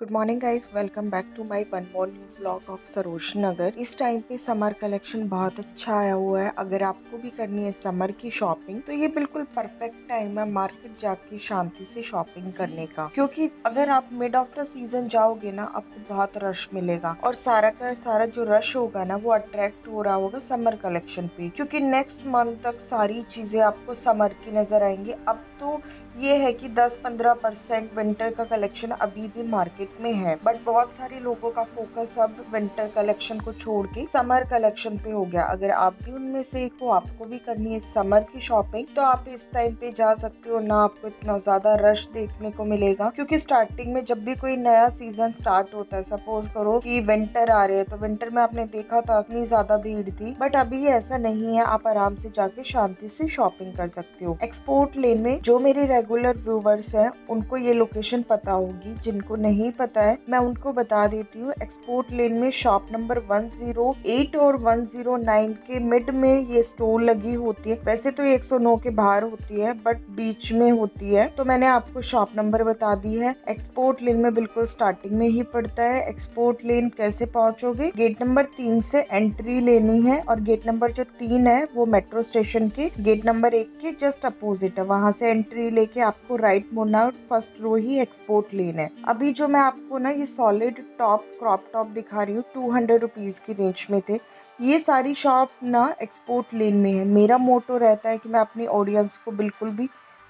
Good morning guys, welcome back to my one more new vlog of Saroj Nagar. इस time पे summer collection बहुत अच्छा आया हुआ है। अगर आपको भी करनी है समर की शॉपिंग तो ये बिल्कुल परफेक्ट टाइम है मार्केट जाके शांति से शॉपिंग करने का, क्योंकि अगर आप मिड ऑफ द सीजन जाओगे ना आपको बहुत रश मिलेगा और सारा का सारा जो रश होगा ना वो अट्रैक्ट हो रहा होगा समर कलेक्शन पे, क्योंकि नेक्स्ट मंथ तक सारी चीजें आपको समर की नजर आएंगी। अब तो ये है कि 10-15% विंटर का कलेक्शन अभी भी मार्केट में है, बट बहुत सारे लोगों का फोकस अब विंटर कलेक्शन को छोड़ के समर कलेक्शन पे हो गया। अगर आप भी उनमें से एक हो, आपको भी करनी है समर की शॉपिंग, तो आप इस टाइम पे जा सकते हो। ना आपको इतना ज्यादा रश देखने को मिलेगा, क्योंकि स्टार्टिंग में जब भी कोई नया सीजन स्टार्ट होता है, सपोज करो कि विंटर आ रहे हैं, तो विंटर में आपने देखा था इतनी ज्यादा भीड़ थी, बट अभी ऐसा नहीं है। आप आराम से जाके शांति से शॉपिंग कर सकते हो। एक्सपोर्ट लेन में जो मेरे रेगुलर व्यूवर्स हैं उनको ये लोकेशन पता होगी, जिनको नहीं पता है मैं उनको बता देती हूँ। एक्सपोर्ट लेन में शॉप नंबर 108 और 109 के मिड में ये स्टोर लगी होती है। वैसे तो ये 109 के बाहर होती है बट बीच में होती है, तो मैंने आपको शॉप नंबर बता दी है। एक्सपोर्ट लेन में बिल्कुल स्टार्टिंग में ही पड़ता है। एक्सपोर्ट लेन कैसे पहुंचोगे? गेट नंबर 3 से एंट्री लेनी है और गेट नंबर जो 3 है वो मेट्रो स्टेशन के गेट नंबर 1 के जस्ट अपोजिट है। वहां से एंट्री लेके आपको राइट मुड़ना और फर्स्ट रो ही एक्सपोर्ट लेन है। अभी जो मैं आपको ना ये सॉलिड टॉप क्रॉप टॉप दिखा रही हूँ 200 रुपीज की रेंज में थे। ये सारी शॉप ना एक्सपोर्ट लेन में है। मेरा मोटो रहता है कि मैं अपनी ऑडियंस को बिल्कुल भी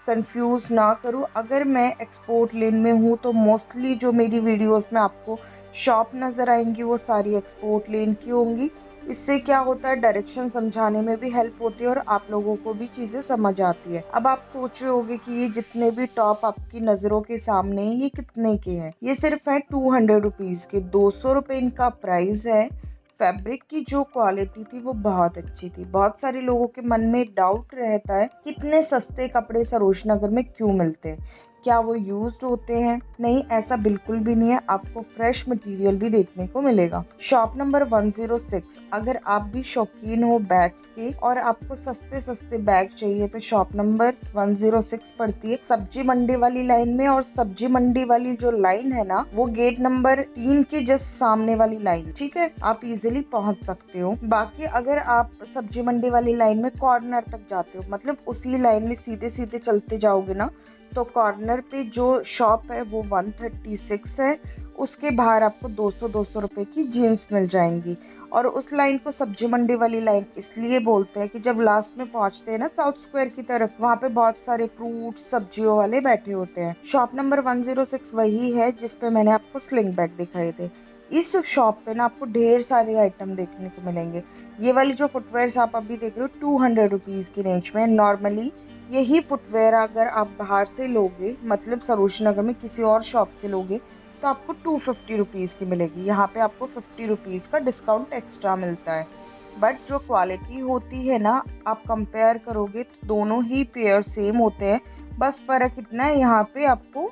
कंफ्यूज ना करूं। अगर मैं एक्सपोर्ट लेन में हूं तो मोस्टली जो मेरी वीडियोस में आपको शॉप नजर आएंगी वो सारी एक्सपोर्ट लेन की होंगी। इससे क्या होता है, डायरेक्शन समझाने में भी हेल्प होती है और आप लोगों को भी चीजें समझ आती है। अब आप सोच रहे होगे कि ये जितने भी टॉप आपकी नजरों के सामने हैं ये कितने के हैं? ये सिर्फ है 200 रुपीज के। 200 रुपए इनका प्राइस है। फैब्रिक की जो क्वालिटी थी वो बहुत अच्छी थी। बहुत सारे लोगों के मन में डाउट रहता है कि इतने सस्ते कपड़े सरोज नगर में क्यों मिलते हैं, क्या वो यूज्ड होते हैं? नहीं, ऐसा बिल्कुल भी नहीं है। आपको फ्रेश मटेरियल भी देखने को मिलेगा। Shop number 106। अगर आप भी शौकीन हो बैग्स के और आपको सस्ते सस्ते बैग चाहिए तो शॉप नंबर 106 पड़ती है सब्जी मंडी वाली लाइन में। और सब्जी मंडी वाली जो लाइन है ना वो गेट नंबर 3 के जस्ट सामने वाली लाइन, ठीक है? आप इजिली पहुंच सकते हो। बाकी अगर आप सब्जी मंडी वाली लाइन में कॉर्नर तक जाते हो, मतलब उसी लाइन में सीधे सीधे चलते जाओगे ना, तो कॉर्नर पे जो शॉप है वो 136 है। उसके बाहर आपको 200-200 रुपए की जीन्स मिल जाएंगी। और उस लाइन को सब्जी मंडी वाली लाइन इसलिए बोलते हैं कि जब लास्ट में पहुंचते हैं ना साउथ स्क्वायर की तरफ, वहाँ पे बहुत सारे फ्रूट सब्जियों वाले बैठे होते हैं। शॉप नंबर 106 वही है जिसपे मैंने आपको स्लिंग बैग दिखाए थे। इस शॉप पे ना आपको ढेर सारे आइटम देखने को मिलेंगे। ये वाली जो फुटवेयर आप अभी देख रहे हो 200 रुपीज की रेंज में। नॉर्मली यही फुटवेयर अगर आप बाहर से लोगे, मतलब सरोज नगर में किसी और शॉप से लोगे, तो आपको 250 रुपीज़ की मिलेगी। यहाँ पे आपको 50 रुपीज़ का डिस्काउंट एक्स्ट्रा मिलता है। बट जो क्वालिटी होती है ना, आप कंपेयर करोगे तो दोनों ही पेयर सेम होते हैं। बस फ़र्क इतना है, यहाँ पे आपको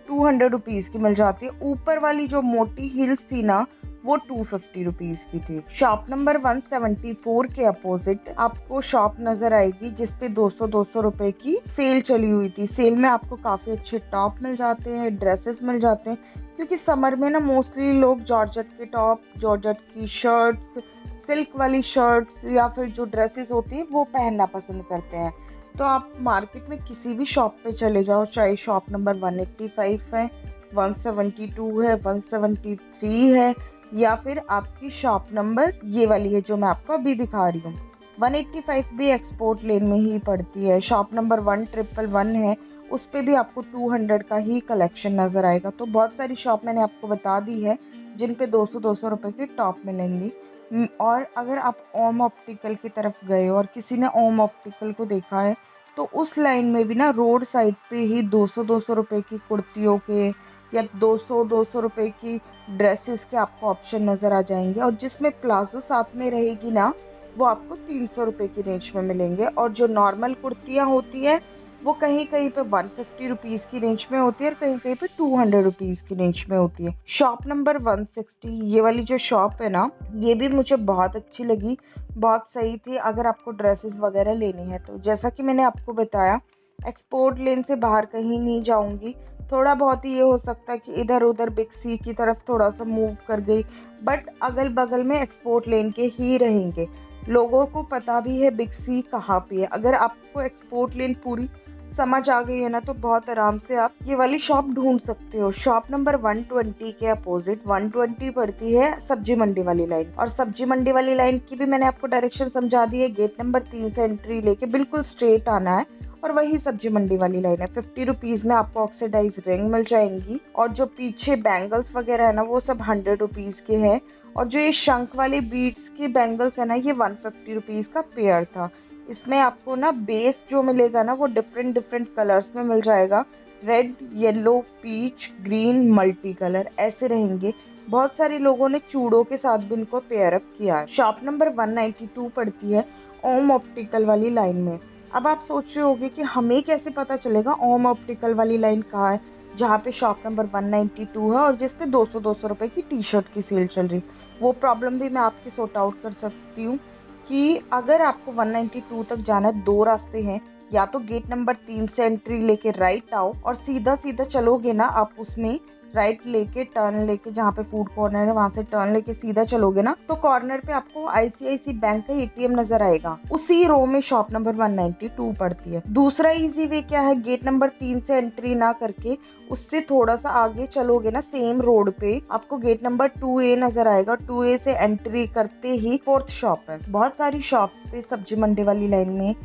200 रुपीज़ की मिल जाती है। ऊपर वाली जो मोटी हील्स थी ना वो 250 रुपीज की थी। शॉप नंबर 174 के अपोजिट आपको शॉप नजर आएगी जिसपे 200-200 रुपए की सेल चली हुई थी। सेल में आपको काफी अच्छे टॉप मिल जाते हैं, ड्रेसेस मिल जाते हैं, क्योंकि समर में ना मोस्टली लोग जॉर्जेट के टॉप, जॉर्जेट की शर्ट्स, सिल्क वाली शर्ट्स या फिर जो ड्रेसेस होती है वो पहनना पसंद करते हैं। तो आप मार्केट में किसी भी शॉप पे चले जाओ, चाहे शॉप नंबर 185 है, 172 है, 173 है, या फिर आपकी शॉप नंबर ये वाली है जो मैं आपको अभी दिखा रही हूँ 185 भी एक्सपोर्ट लेन में ही पड़ती है। शॉप नंबर 111 है, उस पे भी आपको 200 का ही कलेक्शन नजर आएगा। तो बहुत सारी शॉप मैंने आपको बता दी है जिन पे 200-200 रुपए के टॉप मिलेंगी। और अगर आप ओम ऑप्टिकल की तरफ गए और किसी ने ओम ऑप्टिकल को देखा है तो उस लाइन में भी ना रोड साइड पे ही 200-200 रुपए की कुर्तियों के या 200-200 रुपए की ड्रेसेस के आपको ऑप्शन नजर आ जाएंगे। और जिसमें प्लाजो साथ में रहेगी ना वो आपको 300 रुपए की रेंज में मिलेंगे। और जो नॉर्मल कुर्तियां होती है वो कहीं कहीं पे 150 रुपीज की रेंज में होती है और कहीं कहीं पे 200 रुपीज की रेंज में होती है। शॉप नंबर 160 ये वाली जो शॉप है ना ये भी मुझे बहुत अच्छी लगी, बहुत सही थी अगर आपको ड्रेसेस वगैरह लेनी है तो। जैसा कि मैंने आपको बताया एक्सपोर्ट लेन से बाहर कहीं नहीं जाऊंगी, थोड़ा बहुत ही ये हो सकता है कि इधर उधर बिग सी की तरफ थोड़ा सा मूव कर गई, बट अगल बगल में एक्सपोर्ट लेन के ही रहेंगे। लोगों को पता भी है बिग सी कहाँ पे है। अगर आपको एक्सपोर्ट लेन पूरी समझ आ गई है ना, तो बहुत आराम से आप ये वाली शॉप ढूंढ सकते हो। शॉप नंबर 120 के अपोजिट 120 पड़ती है सब्जी मंडी वाली लाइन, और सब्जी मंडी वाली लाइन की भी मैंने आपको डायरेक्शन समझा दी है। गेट नंबर 3 से एंट्री लेके बिल्कुल स्ट्रेट आना है और वही सब्जी मंडी वाली लाइन है। 50 रुपीज में आपको ऑक्सीडाइज रिंग मिल जाएंगी, और जो पीछे बैंगल्स वगैरह है ना, वो सब 100 रुपीज के हैं। और जो ये शंख वाले बीड्स की बैंगल्स है ना, ये 150 रुपीज का पेयर था। इसमें आपको ना बेस जो मिलेगा ना, वो डिफरेंट डिफरेंट कलर्स में मिल जाएगा। Red, yellow, peach, green, multi colour ऐसे रहेंगे। बहुत सारे लोगों ने चूड़ों के साथ भी इनको पेयर अप किया है। शॉप नंबर 192 पड़ती है ओम ऑप्टिकल वाली लाइन में। अब आप सोच रहे होगे कि हमें कैसे पता चलेगा ओम ऑप्टिकल वाली लाइन कहाँ है, जहाँ पे शॉप नंबर 192 है और जिसपे 200 रुपए की टी शर्ट की सेल चल रही। वो प्रॉब्लम भी मैं आपकी सॉर्ट आउट कर सकती हूँ कि अगर आपको 192 तक जाना है, दो रास्ते हैं। या तो गेट नंबर 3 से एंट्री लेके राइट आओ और सीधा सीधा चलोगे ना आप, उसमें राइट लेके टर्न लेके जहाँ पे फूड कॉर्नर है वहां से टर्न लेके सीधा चलोगे ना, तो कॉर्नर पे आपको आईसीआईसी बैंक का एटीएम नजर आएगा। उसी रो में शॉप नंबर 192 पड़ती है। दूसरा इजी वे क्या है, गेट नंबर 3 से एंट्री ना करके उससे थोड़ा सा आगे चलोगे ना, सेम रोड पे आपको गेट नंबर 2A नजर आएगा। 2A से एंट्री करते ही फोर्थ शॉप है। बहुत सारी शॉप्स पे सब्जी मंडी वाली लाइन में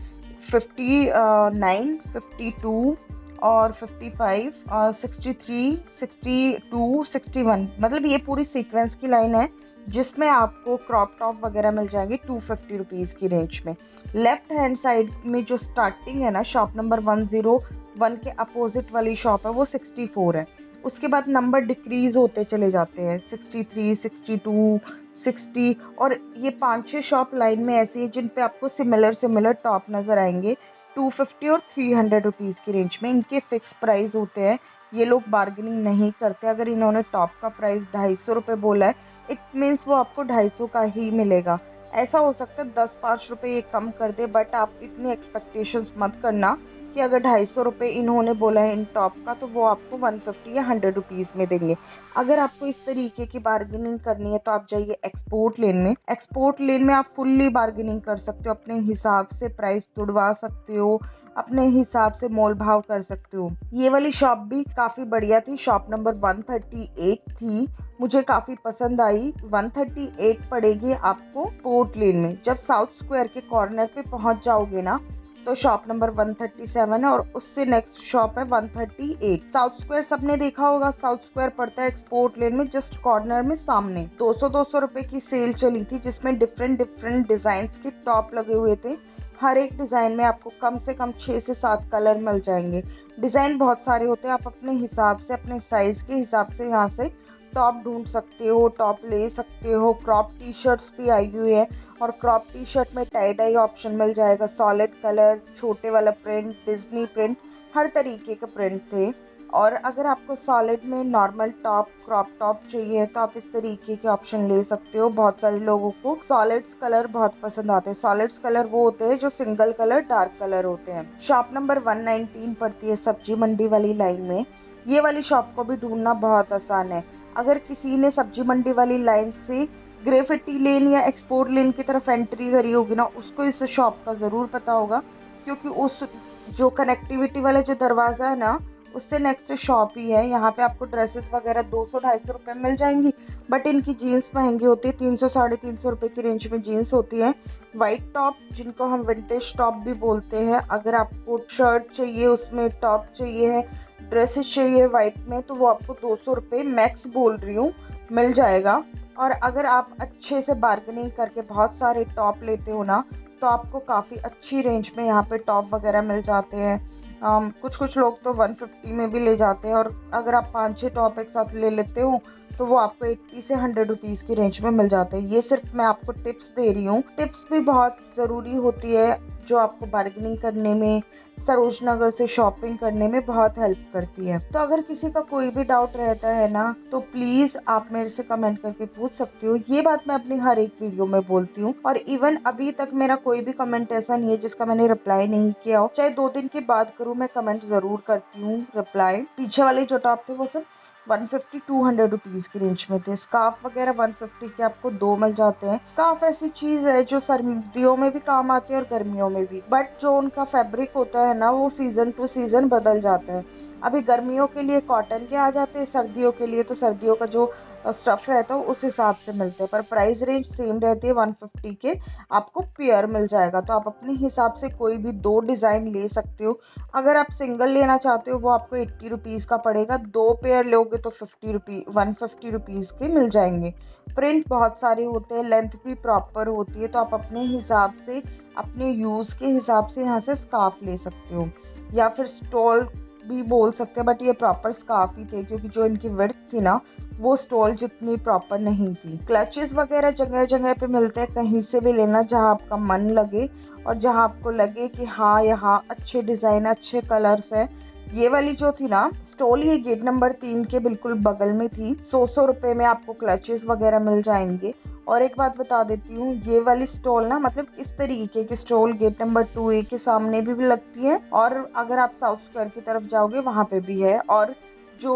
59, 52 और 55 और 63, 62, 61, मतलब ये पूरी सीक्वेंस की लाइन है, जिसमें आपको क्रॉप टॉप वगैरह मिल जाएंगे 250 रुपीज की रेंज में। लेफ्ट हैंड साइड में जो स्टार्टिंग है ना, शॉप नंबर 101 के अपोजिट वाली शॉप है, वो 64 है। उसके बाद नंबर डिक्रीज होते चले जाते हैं, 63, 62, 60, और ये 5-6 शॉप लाइन में ऐसी है जिन पे आपको सिमिलर टॉप नजर आएंगे 250 और 300 रुपीज की रेंज में। इनके फिक्स प्राइस होते हैं, ये लोग बार्गेनिंग नहीं करते। अगर इन्होंने टॉप का प्राइस 250 रुपये बोला है, इट मीन्स वो आपको 250 का ही मिलेगा। ऐसा हो सकता है 10-5 रुपये ये कम कर दे, बट आप इतनी एक्सपेक्टेशंस मत करना कि अगर 250 रुपये इन्होंने बोला है इन टॉप का, तो वो आपको 150 या 100 रुपीज में देंगे। अगर आपको इस तरीके की बार्गेनिंग करनी है तो आप जाइए एक्सपोर्ट लेन में। एक्सपोर्ट लेन में आप फुल्ली बार्गेनिंग कर सकते हो, अपने हिसाब से प्राइस तुड़वा सकते हो, अपने हिसाब से मोल भाव कर सकते हो। ये वाली शॉप भी काफी बढ़िया थी। शॉप नंबर 138 थी, मुझे काफी पसंद आई। 138 पड़ेगी आपको पोर्ट लेन में। जब साउथ स्क्वायर के कॉर्नर पे पहुंच जाओगे ना, तो शॉप नंबर 137 है और उससे नेक्स्ट शॉप है 138। साउथ स्क्वायर सबने देखा होगा, साउथ स्क्वायर पड़ता है एक्सपोर्ट लेन में जस्ट कॉर्नर में सामने। 200 रुपए की सेल चली थी, जिसमें डिफरेंट डिफरेंट डिजाइन के टॉप लगे हुए थे। हर एक डिजाइन में आपको कम से कम 6 से 7 कलर मिल जाएंगे। डिजाइन बहुत सारे होते हैं, आप अपने हिसाब से, अपने साइज के हिसाब से यहाँ से टॉप ढूंढ सकते हो, टॉप ले सकते हो। क्रॉप टी शर्ट्स भी आई हुई है, और क्रॉप टी शर्ट में टाई डाई ऑप्शन मिल जाएगा। सॉलिड कलर, छोटे वाला प्रिंट, डिज्नी प्रिंट, हर तरीके के प्रिंट थे। और अगर आपको सॉलिड में नॉर्मल टॉप, क्रॉप टॉप चाहिए, तो आप इस तरीके के ऑप्शन ले सकते हो। बहुत सारे लोगों को सॉलिड्स कलर बहुत पसंद आते हैं। सॉलिड्स कलर वो होते हैं जो सिंगल कलर, डार्क कलर होते हैं। शॉप नंबर 119 पड़ती है सब्जी मंडी वाली लाइन में। ये वाली शॉप को भी ढूंढना बहुत आसान है। अगर किसी ने सब्जी मंडी वाली लाइन से ग्रेफिटी लेन या एक्सपोर्ट लेन की तरफ एंट्री करी होगी ना, उसको इस शॉप का ज़रूर पता होगा, क्योंकि उस जो कनेक्टिविटी वाला जो दरवाज़ा है ना, उससे नेक्स्ट शॉप ही है। यहाँ पे आपको ड्रेसेस वगैरह 200-250 रुपये मिल जाएंगी, बट इनकी जीन्स महंगी होती है। 300-350 रुपये की रेंज में जीन्स होती है। वाइट टॉप, जिनको हम विंटेज टॉप भी बोलते हैं, अगर आपको शर्ट चाहिए, उसमें टॉप चाहिए है, ड्रेसेस चाहिए वाइट में, तो वो आपको 200 रुपये मैक्स बोल रही हूँ मिल जाएगा। और अगर आप अच्छे से बार्गेनिंग करके बहुत सारे टॉप लेते हो ना, तो आपको काफ़ी अच्छी रेंज में यहाँ पे टॉप वगैरह मिल जाते हैं। कुछ लोग तो 150 में भी ले जाते हैं, और अगर आप 5-6 टॉप एक साथ ले लेते हो तो वो आपको 80 से 100 रुपीज़ की रेंज में मिल जाते हैं। ये सिर्फ मैं आपको टिप्स दे रही हूँ। टिप्स भी बहुत ज़रूरी होती है जो आपको बार्गेनिंग करने में, सरोज नगर से शॉपिंग करने में बहुत हेल्प करती है। तो अगर किसी का कोई भी डाउट रहता है ना, तो प्लीज आप मेरे से कमेंट करके पूछ सकते हो। ये बात मैं अपनी हर एक वीडियो में बोलती हूँ, और इवन अभी तक मेरा कोई भी कमेंट ऐसा नहीं है जिसका मैंने रिप्लाई नहीं किया हो। चाहे 2 दिन के बाद करूँ, मैं कमेंट जरूर करती हूँ रिप्लाई। पीछे वाले जो टॉप थे वो सब 150-200 रुपीज की रेंज में थे। स्कार्फ वगैरह 150 के आपको 2 मिल जाते हैं। स्कार्फ ऐसी चीज है जो सर्दियों में भी काम आती है और गर्मियों में भी, बट जो उनका फैब्रिक होता है ना, वो सीजन टू सीजन बदल जाता है। अभी गर्मियों के लिए कॉटन के आ जाते हैं, सर्दियों के लिए तो सर्दियों का जो स्टफ रहता है उस हिसाब से मिलते हैं, पर प्राइस रेंज सेम रहती है। 150 के आपको पेयर मिल जाएगा, तो आप अपने हिसाब से कोई भी 2 डिजाइन ले सकते हो। अगर आप सिंगल लेना चाहते हो, वो आपको 80 रुपीज़ का पड़ेगा। 2 पेयर लोगे तो 150 रुपीज़ के मिल जाएंगे। प्रिंट बहुत सारे होते हैं, लेंथ भी प्रॉपर होती है, तो आप अपने हिसाब से, अपने यूज़ के हिसाब से यहाँ से स्कार्फ ले सकते हो, या फिर स्टॉल भी बोल सकते हैं। बट ये प्रॉपर स्कार्फ ही थे, क्योंकि जो इनकी विड्थ थी ना, वो स्टॉल जितनी प्रॉपर नहीं थी। क्लचेस वगैरह जगह जगह पे मिलते हैं, कहीं से भी लेना जहाँ आपका मन लगे और जहाँ आपको लगे कि हाँ यहाँ अच्छे डिज़ाइन, अच्छे कलर्स है। ये वाली जो थी ना स्टॉल, ये गेट नंबर 3 के बिल्कुल बगल में थी। 100 रुपए में आपको क्लचेस वगैरह मिल जाएंगे। और एक बात बता देती हूँ, ये वाली स्टॉल ना, मतलब इस तरीके की स्टॉल गेट नंबर 2A के सामने भी लगती है, और अगर आप साउथ स्क्वायर की तरफ जाओगे वहां पे भी है। और जो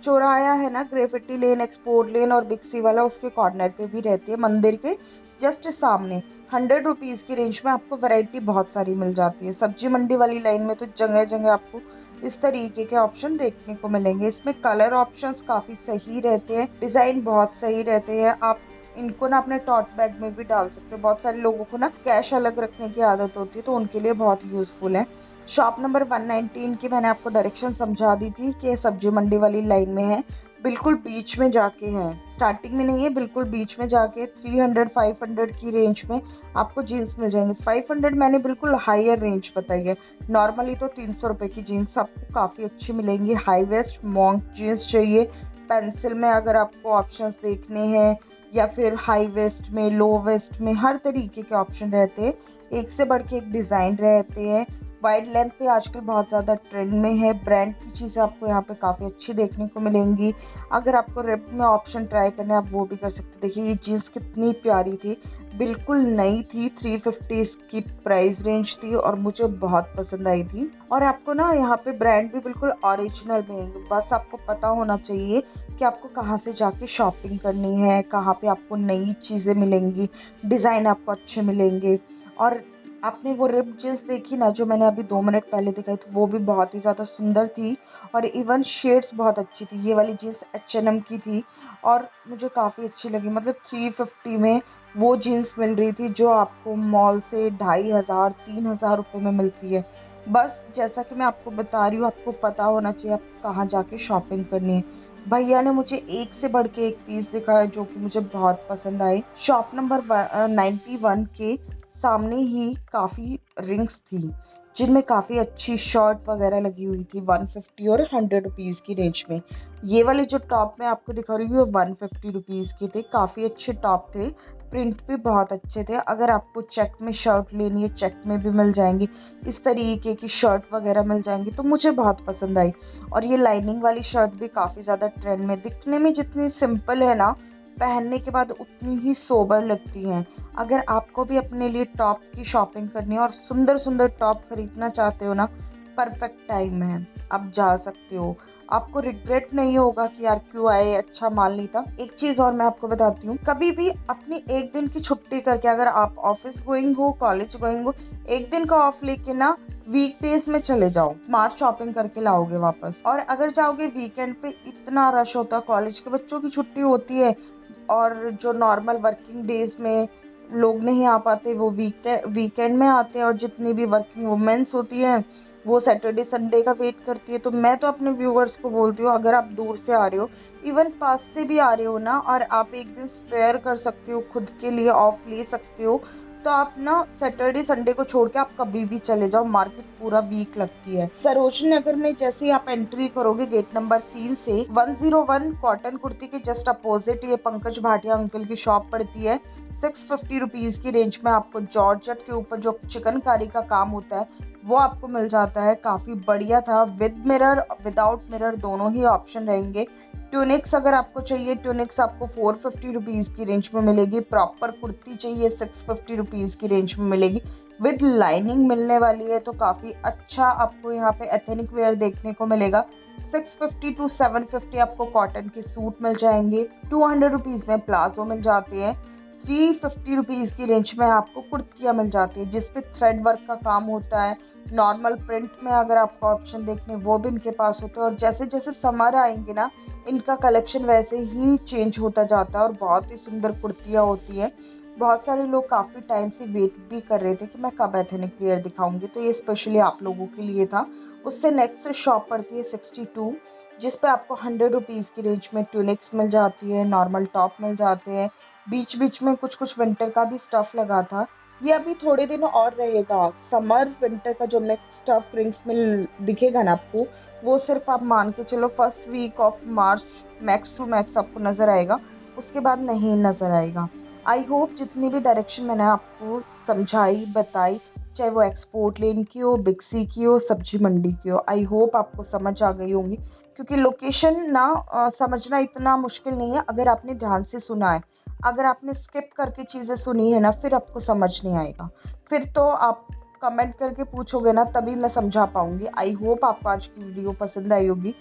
चौराया है ना, ग्रेफिटी लेन, एक्सपोर्ट लेन और बिग सी वाला, उसके कॉर्नर पे भी रहती है, मंदिर के जस्ट सामने। 100 रुपीज़ की रेंज में आपको वैरायटी बहुत सारी मिल जाती है। सब्जी मंडी वाली लाइन में तो जगह जगह आपको इस तरीके के ऑप्शन देखने को मिलेंगे। इसमें कलर ऑप्शंस काफ़ी सही रहते हैं, डिज़ाइन बहुत सही रहते हैं। आप इनको ना अपने टॉट बैग में भी डाल सकते हो। बहुत सारे लोगों को ना कैश अलग रखने की आदत होती है, तो उनके लिए बहुत यूज़फुल है। शॉप नंबर 119 की मैंने आपको डायरेक्शन समझा दी थी कि सब्जी मंडी वाली लाइन में है, बिल्कुल बीच में जाके है, स्टार्टिंग में नहीं है, बिल्कुल बीच में जाके 300-500 की रेंज में आपको जीन्स मिल जाएंगे। 500 मैंने बिल्कुल हायर रेंज बताई है। नॉर्मली तो 300 रुपये की जीन्स आपको काफ़ी अच्छी मिलेंगी। हाई वेस्ट मॉन्क जीन्स चाहिए, पेंसिल में अगर आपको ऑप्शंस देखने हैं, या फिर हाई वेस्ट में, लो वेस्ट में, हर तरीके के ऑप्शन रहते हैं। एक से बढ़ के एक डिज़ाइन रहते हैं। वाइड लेंथ पे आजकल बहुत ज़्यादा ट्रेंड में है। ब्रांड की चीज़ें आपको यहाँ पे काफ़ी अच्छी देखने को मिलेंगी। अगर आपको रिप में ऑप्शन ट्राई करने, आप वो भी कर सकते हैं। देखिए ये जीन्स कितनी प्यारी थी, बिल्कुल नई थी। 350 इसकी प्राइस रेंज थी और मुझे बहुत पसंद आई थी। और आपको ना यहाँ पे ब्रांड भी बिल्कुल ओरिजिनल मिलेंगे। बस आपको पता होना चाहिए कि आपको कहाँ से जाके शॉपिंग करनी है, कहाँ पे आपको नई चीज़ें मिलेंगी, डिज़ाइन आपको अच्छे मिलेंगे। और आपने वो रिप जीन्स देखी ना, जो मैंने अभी 2 मिनट पहले दिखाई थी, वो भी बहुत ही ज़्यादा सुंदर थी, और इवन शेड्स बहुत अच्छी थी। ये वाली जीन्स H&M की थी और मुझे काफ़ी अच्छी लगी। मतलब 350 में वो जीन्स मिल रही थी, जो आपको मॉल से 2500-3000 रुपये में मिलती है। बस जैसा कि मैं आपको बता रही हूँ, आपको पता होना चाहिए आप कहाँ जाके शॉपिंग करनी है। भैया ने मुझे एक से बढ़ के एक पीस दिखाया जो कि मुझे बहुत पसंद आई। शॉप नंबर 91 के सामने ही काफ़ी रिंग्स थी, जिनमें काफ़ी अच्छी शर्ट वगैरह लगी हुई थी, 150 और 100 रुपीज़ की रेंज में। ये वाले जो टॉप मैं आपको दिखा रही हूँ, 150 रुपीज़ के थे। काफ़ी अच्छे टॉप थे, प्रिंट भी बहुत अच्छे थे। अगर आपको चेक में शर्ट लेनी है, चेक में भी मिल जाएंगी, इस तरीके की शर्ट वगैरह मिल जाएंगी, तो मुझे बहुत पसंद आई। और ये लाइनिंग वाली शर्ट भी काफ़ी ज़्यादा ट्रेंड में, दिखने में जितनी सिंपल है ना, पहनने के बाद उतनी ही सोबर लगती हैं। अगर आपको भी अपने लिए टॉप की शॉपिंग करनी है और सुंदर सुंदर टॉप खरीदना चाहते हो ना, परफेक्ट टाइम है, आप जा सकते हो। आपको रिग्रेट नहीं होगा कि यार क्यों आए, अच्छा माल नहीं था। एक चीज और मैं आपको बताती हूँ, कभी भी अपनी एक दिन की छुट्टी करके, अगर आप ऑफिस गोइंग हो, कॉलेज गोइंग हो, एक दिन का ऑफ लेके ना वीकडेज में चले जाओ, स्मार्ट शॉपिंग करके लाओगे वापस। और अगर जाओगे वीकेंड पे, इतना रश होता है, कॉलेज के बच्चों की छुट्टी होती है, और जो नॉर्मल वर्किंग डेज में लोग नहीं आ पाते, वो वीकेंड में आते हैं। और जितनी भी वर्किंग वुमेन्स होती हैं, वो सैटरडे संडे का वेट करती है। तो मैं तो अपने व्यूवर्स को बोलती हूँ, अगर आप दूर से आ रहे हो, इवन पास से भी आ रहे हो ना, और आप एक दिन स्पेयर कर सकते हो, खुद के लिए ऑफ ले सकते हो, तो आप ना सैटरडे संडे को छोड़ के आप कभी भी चले जाओ, मार्केट पूरा वीक लगती है। सरोजनी नगर में जैसे ही आप एंट्री करोगे गेट नंबर 3 से 101 कॉटन कुर्ती के जस्ट अपोजिट ये पंकज भाटिया अंकल की शॉप पड़ती है। 650 रुपीज की रेंज में आपको जॉर्जेट के ऊपर जो चिकनकारी का काम होता है वो आपको मिल जाता है। काफी बढ़िया था, विद मिरर विदाउट मिरर दोनों ही ऑप्शन रहेंगे। ट्यूनिक्स अगर आपको चाहिए, ट्यूनिक्स आपको 450 रुपीज़ की रेंज में मिलेगी। प्रॉपर कुर्ती चाहिए 650 रुपीज़ की रेंज में मिलेगी, विद लाइनिंग मिलने वाली है। तो काफ़ी अच्छा आपको यहाँ पे एथेनिक वेयर देखने को मिलेगा। 650 टू 750 आपको कॉटन के सूट मिल जाएंगे। 200 रुपीज़ में प्लाजो मिल जाते हैं। 350 रुपीज़ की रेंज में आपको कुर्तियाँ मिल जाती है जिसपे थ्रेड वर्क का काम होता है। नॉर्मल प्रिंट में अगर आपको ऑप्शन देखने वो भी इनके पास होते हैं। और जैसे जैसे समर आएंगे ना, इनका कलेक्शन वैसे ही चेंज होता जाता है और बहुत ही सुंदर कुर्तियाँ होती हैं। बहुत सारे लोग काफ़ी टाइम से वेट भी कर रहे थे कि मैं कब एथनिक वेयर दिखाऊंगी, तो ये स्पेशली आप लोगों के लिए था। उससे नेक्स्ट शॉप पड़ती है 62, जिस पे आपको 100 रुपीज़ की रेंज में ट्यूनिक्स मिल जाती है, नॉर्मल टॉप मिल जाते हैं। बीच बीच में कुछ कुछ विंटर का भी स्टफ लगा था। ये अभी थोड़े दिन और रहेगा। समर विंटर का जो मिक्स स्टफ रिंग्स में दिखेगा ना आपको, वो सिर्फ आप मान के चलो first week of March max to max आपको नज़र आएगा, उसके बाद नहीं नज़र आएगा। आई होप जितनी भी डायरेक्शन मैंने आपको समझाई बताई, चाहे वो एक्सपोर्ट लेन की हो, बिग सी की हो, सब्जी मंडी की हो, आई होप आपको समझ आ गई होंगी। क्योंकि लोकेशन ना समझना इतना मुश्किल नहीं है अगर आपने ध्यान से सुना है। अगर आपने स्किप करके चीज़ें सुनी है ना, फिर आपको समझ नहीं आएगा। फिर तो आप कमेंट करके पूछोगे ना, तभी मैं समझा पाऊंगी। आई होप आपको आज की वीडियो पसंद आई होगी।